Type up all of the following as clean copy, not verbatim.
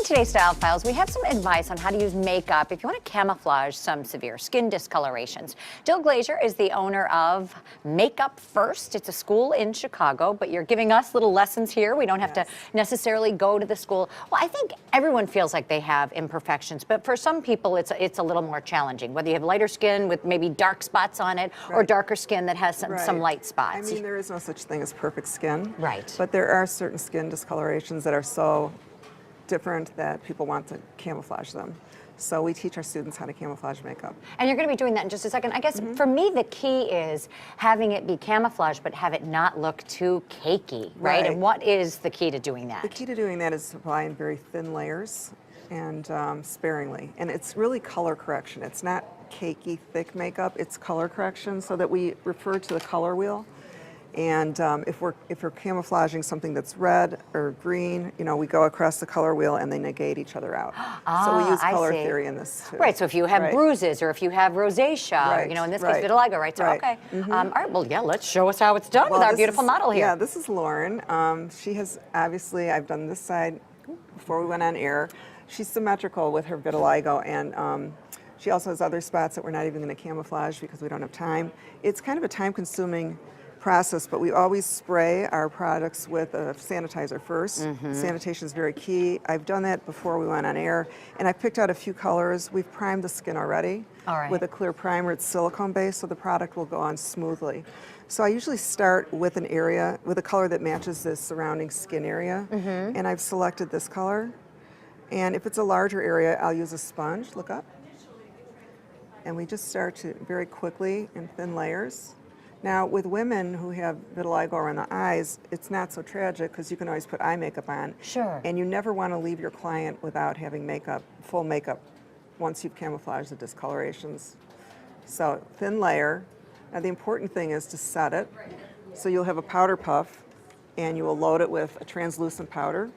In today's Style Files, we have some advice on how to use makeup if you want to camouflage some severe skin discolorations. Jill Glaser is the owner of Makeup First. It's a school in Chicago, but you're giving us little lessons here. We don't have to necessarily go to the school. Well, I think everyone feels like they have imperfections, but for some people it's a little more challenging, whether you have lighter skin with maybe dark spots on it or darker skin that has some light spots. I mean, there is no such thing as perfect skin. Right. But there are certain skin discolorations that are so different that people want to camouflage them. So we teach our students how to camouflage makeup. And you're going to be doing that in just a second. I guess for me the key is having it be camouflage but have it not look too cakey, right? And what is the key to doing that? The key to doing that is applying very thin layers and sparingly. And it's really color correction. It's not cakey, thick makeup. It's color correction, so that we refer to the color wheel. And if we're camouflaging something that's red or green, you know, we go across the color wheel and they negate each other out. So we use color theory in this too. Right, so if you have bruises or if you have rosacea, you know, in this case vitiligo, right? So okay. All right, well, yeah, let's show us how it's done with our beautiful model here. Yeah, this is Lauren. She has obviously, I've done this side before we went on air. She's symmetrical with her vitiligo, and she also has other spots that we're not even going to camouflage because we don't have time. It's kind of a time-consuming process, but we always spray our products with a sanitizer first. Sanitation is very key. I've done that before we went on air, and I've picked out a few colors. We've primed the skin already with a clear primer. It's silicone based, so the product will go on smoothly. So I usually start with an area, with a color that matches the surrounding skin area, and I've selected this color. And if it's a larger area, I'll use a sponge. Look up. And we just start to very quickly in thin layers. Now, with women who have vitiligo around the eyes, it's not so tragic because you can always put eye makeup on. Sure. And you never want to leave your client without having makeup, full makeup, once you've camouflaged the discolorations. So, thin layer. Now, the important thing is to set it. So you'll have a powder puff, and you will load it with a translucent powder.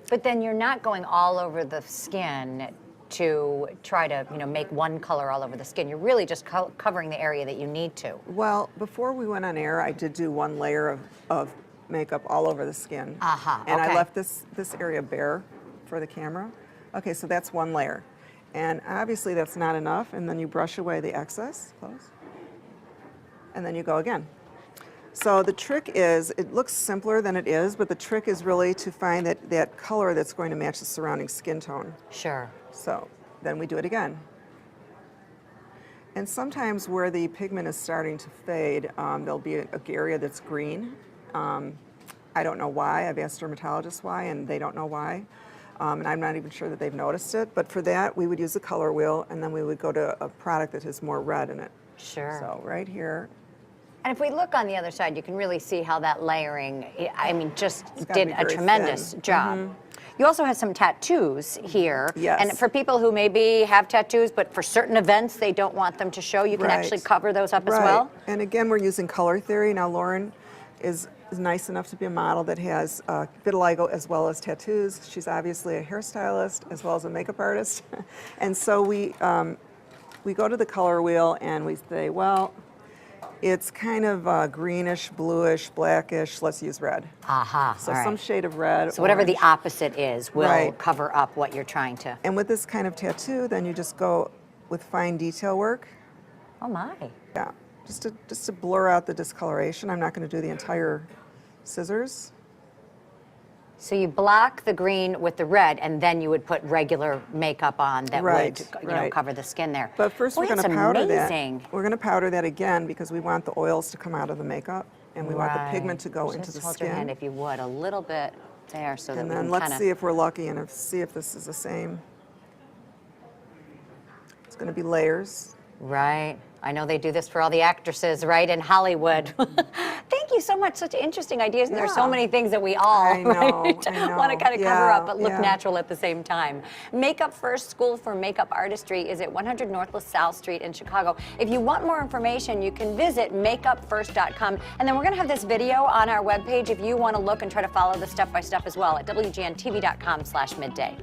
But then you're not going all over the skin to try to, you know, make one color all over the skin. You're really just covering the area that you need to. Well, before we went on air, I did do one layer of makeup all over the skin. And I left this area bare for the camera. Okay, so that's one layer. And obviously that's not enough, and then you brush away the excess, close, and then you go again. So the trick is, it looks simpler than it is, but the trick is really to find that color that's going to match the surrounding skin tone. Sure. So then we do it again. And sometimes where the pigment is starting to fade, there'll be an area that's green. I don't know why. I've asked dermatologists why, and they don't know why. And I'm not even sure that they've noticed it. But for that, we would use the color wheel, and then we would go to a product that has more red in it. Sure. So right here. And if we look on the other side, you can really see how that layering, I mean, just did a tremendous job. You also have some tattoos here. Yes. And for people who maybe have tattoos, but for certain events they don't want them to show, you can actually cover those up as well? And again, we're using color theory. Now, Lauren is nice enough to be a model that has vitiligo as well as tattoos. She's obviously a hairstylist as well as a makeup artist. And so we go to the color wheel and we say, well, it's kind of greenish, bluish, blackish. Let's use red. So some shade of red. So whatever the opposite is will cover up what you're trying to. And with this kind of tattoo, then you just go with fine detail work. Oh my. Yeah, just to blur out the discoloration. I'm not going to do the entire scissors. So you block the green with the red, and then you would put regular makeup on that would, you know, cover the skin there. But first we're going to powder that. We're going to powder that again because we want the oils to come out of the makeup, and we want the pigment to go into the hold skin. Your hand, if you would, a little bit there, so that we can And then let's see if we're lucky and see if this is the same. It's going to be layers. Right. I know they do this for all the actresses, right, in Hollywood. Thank you so much. Such interesting ideas, and there's so many things that we all want to kind of cover up but look natural at the same time. Makeup First School for Makeup Artistry is at 100 North LaSalle Street in Chicago. If you want more information, you can visit makeupfirst.com, and then we're going to have this video on our webpage if you want to look and try to follow the step-by-step as well at wgntv.com/midday.